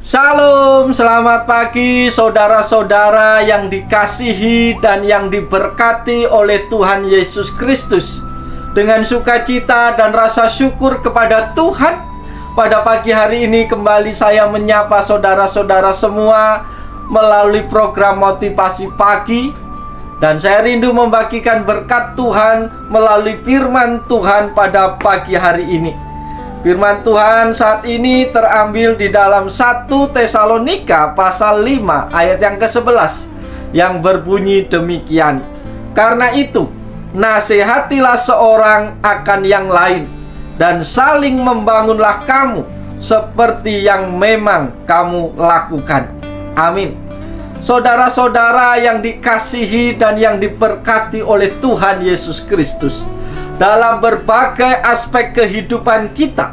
Salam, selamat pagi saudara-saudara yang dikasihi dan yang diberkati oleh Tuhan Yesus Kristus. Dengan sukacita dan rasa syukur kepada Tuhan, pada pagi hari ini kembali saya menyapa saudara-saudara semua melalui program Motivasi Pagi. Dan saya rindu membagikan berkat Tuhan melalui firman Tuhan pada pagi hari ini. Firman Tuhan saat ini terambil di dalam 1 Tesalonika pasal 5 ayat yang ke-11 yang berbunyi demikian. Karena itu, nasihatilah seorang akan yang lain dan saling membangunlah kamu seperti yang memang kamu lakukan. Amin. Saudara-saudara yang dikasihi dan yang diberkati oleh Tuhan Yesus Kristus, dalam berbagai aspek kehidupan kita,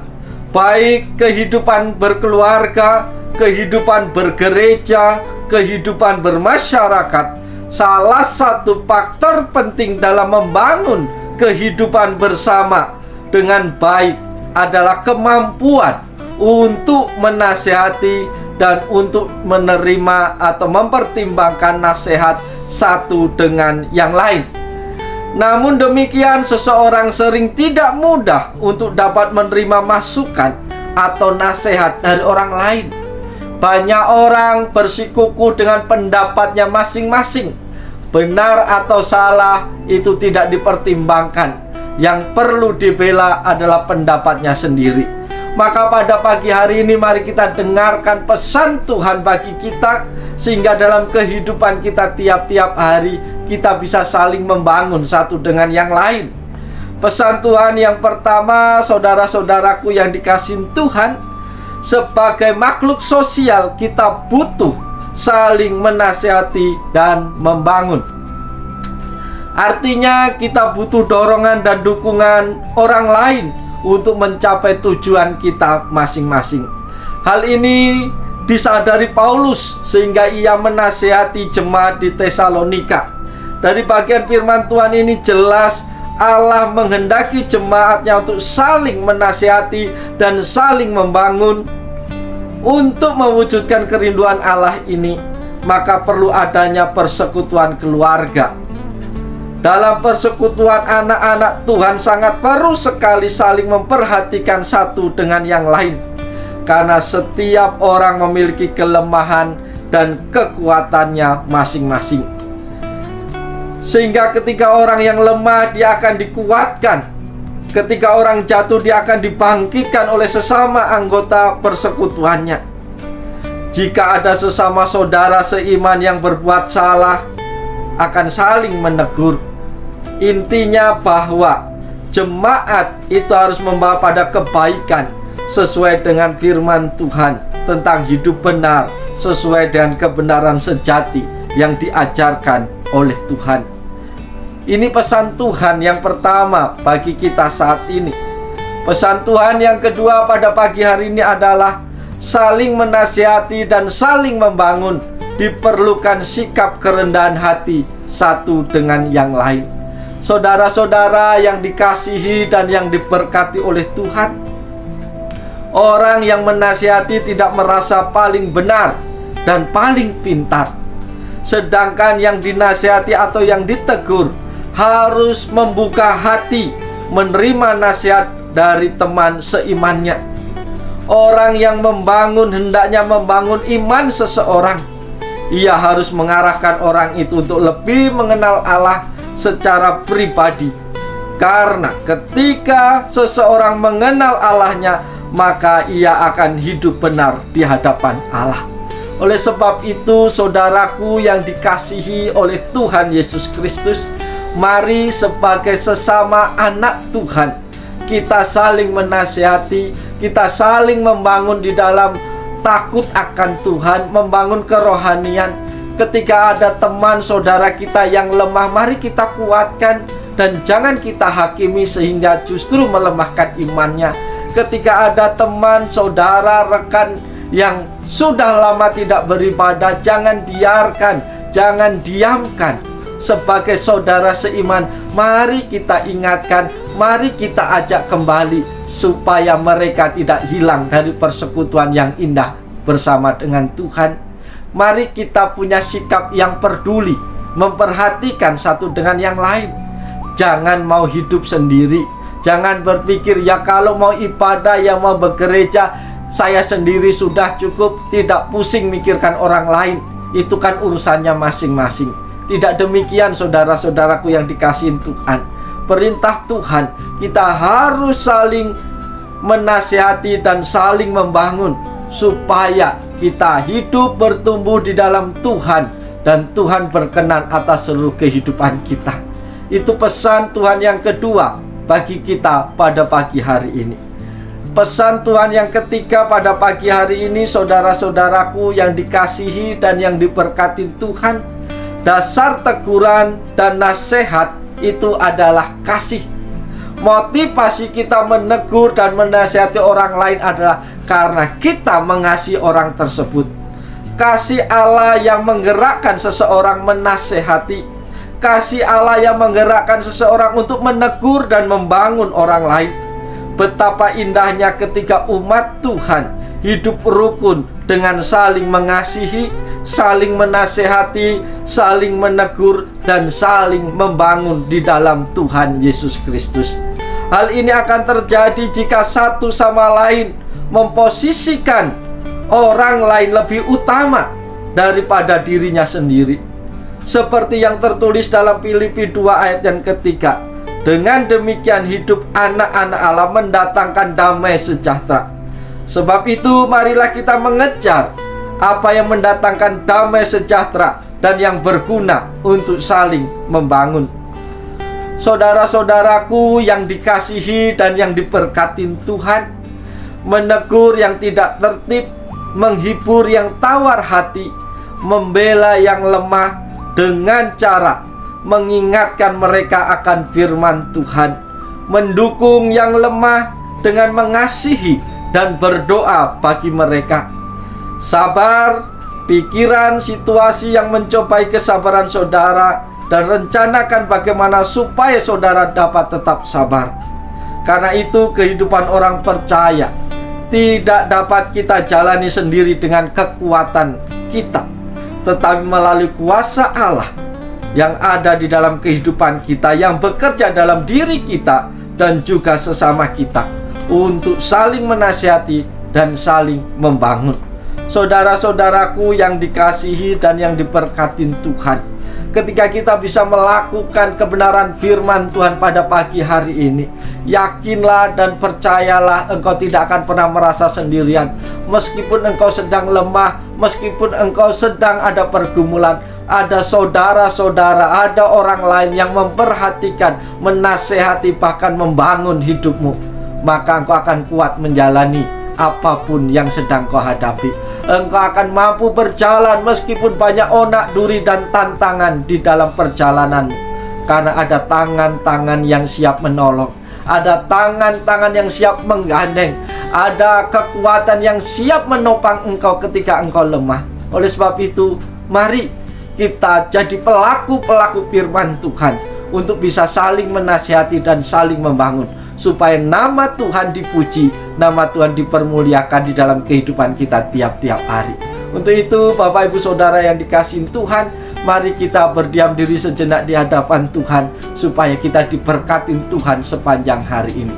baik kehidupan berkeluarga, kehidupan bergereja, kehidupan bermasyarakat, salah satu faktor penting dalam membangun kehidupan bersama dengan baik adalah kemampuan untuk menasihati dan untuk menerima atau mempertimbangkan nasihat satu dengan yang lain. Namun demikian, seseorang sering tidak mudah untuk dapat menerima masukan atau nasihat dari orang lain. Banyak orang bersikukuh dengan pendapatnya masing-masing. Benar atau salah itu tidak dipertimbangkan. Yang perlu dibela adalah pendapatnya sendiri. Maka pada pagi hari ini mari kita dengarkan pesan Tuhan bagi kita, sehingga dalam kehidupan kita tiap-tiap hari kita bisa saling membangun satu dengan yang lain. Pesan Tuhan yang pertama, saudara-saudaraku yang dikasihi Tuhan, sebagai makhluk sosial kita butuh saling menasihati dan membangun. Artinya kita butuh dorongan dan dukungan orang lain untuk mencapai tujuan kita masing-masing. Hal ini disadari Paulus sehingga ia menasihati jemaat di Tesalonika. Dari bagian firman Tuhan ini jelas Allah menghendaki jemaatnya untuk saling menasihati dan saling membangun. Untuk mewujudkan kerinduan Allah ini, maka perlu adanya persekutuan keluarga. Dalam persekutuan anak-anak Tuhan sangat perlu sekali saling memperhatikan satu dengan yang lain. Karena setiap orang memiliki kelemahan dan kekuatannya masing-masing. Sehingga ketika orang yang lemah dia akan dikuatkan. Ketika orang jatuh dia akan dibangkitkan oleh sesama anggota persekutuannya. Jika ada sesama saudara seiman yang berbuat salah, akan saling menegur. Intinya bahwa jemaat itu harus membawa pada kebaikan sesuai dengan firman Tuhan tentang hidup benar, sesuai dengan kebenaran sejati yang diajarkan oleh Tuhan. Ini pesan Tuhan yang pertama bagi kita saat ini. Pesan Tuhan yang kedua pada pagi hari ini adalah saling menasihati dan saling membangun. Diperlukan sikap kerendahan hati satu dengan yang lain. Saudara-saudara yang dikasihi dan yang diberkati oleh Tuhan, orang yang menasihati tidak merasa paling benar dan paling pintar. Sedangkan yang dinasihati atau yang ditegur harus membuka hati menerima nasihat dari teman seimannya. Orang yang membangun hendaknya membangun iman seseorang. Ia harus mengarahkan orang itu untuk lebih mengenal Allah secara pribadi. Karena ketika seseorang mengenal Allahnya, maka ia akan hidup benar di hadapan Allah. Oleh sebab itu, saudaraku yang dikasihi oleh Tuhan Yesus Kristus, mari sebagai sesama anak Tuhan, kita saling menasihati, kita saling membangun di dalam takut akan Tuhan, membangun kerohanian. Ketika ada teman saudara kita yang lemah, mari kita kuatkan dan jangan kita hakimi sehingga justru melemahkan imannya. Ketika ada teman, saudara, rekan yang sudah lama tidak beribadah, jangan biarkan, jangan diamkan. Sebagai saudara seiman, mari kita ingatkan, mari kita ajak kembali supaya mereka tidak hilang dari persekutuan yang indah bersama dengan Tuhan. Mari kita punya sikap yang peduli, memperhatikan satu dengan yang lain. Jangan mau hidup sendiri. Jangan berpikir, ya kalau mau ibadah, ya mau bergereja, saya sendiri sudah cukup, tidak pusing mikirkan orang lain. Itu kan urusannya masing-masing. Tidak demikian saudara-saudaraku yang dikasihin Tuhan. Perintah Tuhan, kita harus saling menasihati dan saling membangun supaya kita hidup bertumbuh di dalam Tuhan dan Tuhan berkenan atas seluruh kehidupan kita. Itu pesan Tuhan yang kedua bagi kita pada pagi hari ini. Pesan Tuhan yang ketiga pada pagi hari ini, saudara-saudaraku yang dikasihi dan yang diberkati Tuhan, dasar teguran dan nasihat itu adalah kasih. Motivasi kita menegur dan menasihati orang lain adalah karena kita mengasihi orang tersebut. Kasih Allah yang menggerakkan seseorang menasihati. Kasih Allah yang menggerakkan seseorang untuk menegur dan membangun orang lain. Betapa indahnya ketika umat Tuhan hidup rukun dengan saling mengasihi, saling menasehati, saling menegur, dan saling membangun di dalam Tuhan Yesus Kristus. Hal ini akan terjadi jika satu sama lain memposisikan orang lain lebih utama daripada dirinya sendiri. Seperti yang tertulis dalam Filipi 2 ayat yang ketiga. Dengan demikian hidup anak-anak Allah mendatangkan damai sejahtera. Sebab itu marilah kita mengejar apa yang mendatangkan damai sejahtera dan yang berguna untuk saling membangun. Saudara-saudaraku yang dikasihi dan yang diberkati Tuhan, menegur yang tidak tertib, menghibur yang tawar hati, membela yang lemah dengan cara mengingatkan mereka akan firman Tuhan, mendukung yang lemah dengan mengasihi dan berdoa bagi mereka. Sabar, pikiran, situasi yang mencobai kesabaran saudara, dan rencanakan bagaimana supaya saudara dapat tetap sabar. Karena itu kehidupan orang percaya tidak dapat kita jalani sendiri dengan kekuatan kita, tetapi melalui kuasa Allah yang ada di dalam kehidupan kita, yang bekerja dalam diri kita dan juga sesama kita untuk saling menasihati dan saling membangun. Saudara-saudaraku yang dikasihi dan yang diberkati Tuhan, ketika kita bisa melakukan kebenaran firman Tuhan pada pagi hari ini, yakinlah dan percayalah, engkau tidak akan pernah merasa sendirian. Meskipun engkau sedang lemah, meskipun engkau sedang ada pergumulan, ada saudara-saudara, ada orang lain yang memperhatikan, menasehati, bahkan membangun hidupmu. Maka engkau akan kuat menjalani apapun yang sedang kau hadapi. Engkau akan mampu berjalan meskipun banyak onak, duri, dan tantangan di dalam perjalanan. Karena ada tangan-tangan yang siap menolong, ada tangan-tangan yang siap menggandeng, ada kekuatan yang siap menopang engkau ketika engkau lemah. Oleh sebab itu, mari kita jadi pelaku-pelaku firman Tuhan untuk bisa saling menasihati dan saling membangun, supaya nama Tuhan dipuji, nama Tuhan dipermuliakan di dalam kehidupan kita tiap-tiap hari. Untuk itu, Bapak Ibu Saudara yang dikasihi Tuhan, mari kita berdiam diri sejenak di hadapan Tuhan, supaya kita diberkati Tuhan sepanjang hari ini.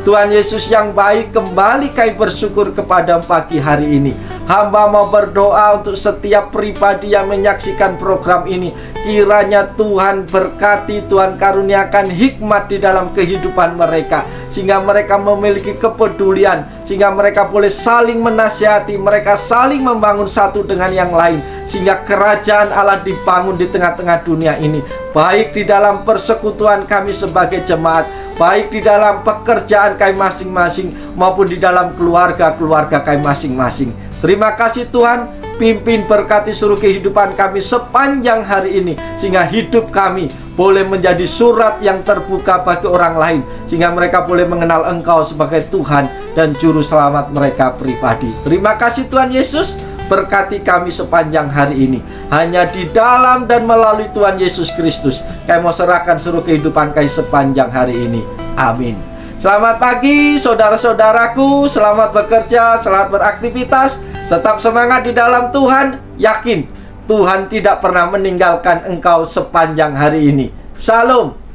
Tuhan Yesus yang baik, kembali kami bersyukur kepada pagi hari ini. Hamba mau berdoa untuk setiap pribadi yang menyaksikan program ini. Kiranya Tuhan berkati, Tuhan karuniakan hikmat di dalam kehidupan mereka, sehingga mereka memiliki kepedulian, sehingga mereka boleh saling menasihati, mereka saling membangun satu dengan yang lain, sehingga kerajaan Allah dibangun di tengah-tengah dunia ini, baik di dalam persekutuan kami sebagai jemaat, baik di dalam pekerjaan kami masing-masing, maupun di dalam keluarga-keluarga kami masing-masing. Terima kasih Tuhan, pimpin berkati seluruh kehidupan kami sepanjang hari ini, sehingga hidup kami boleh menjadi surat yang terbuka bagi orang lain, sehingga mereka boleh mengenal Engkau sebagai Tuhan dan Juru Selamat mereka pribadi. Terima kasih Tuhan Yesus, berkati kami sepanjang hari ini. Hanya di dalam dan melalui Tuhan Yesus Kristus kami mau serahkan seluruh kehidupan kami sepanjang hari ini. Amin. Selamat pagi saudara-saudaraku, selamat bekerja, selamat beraktivitas. Tetap semangat di dalam Tuhan, yakin Tuhan tidak pernah meninggalkan engkau sepanjang hari ini. Shalom.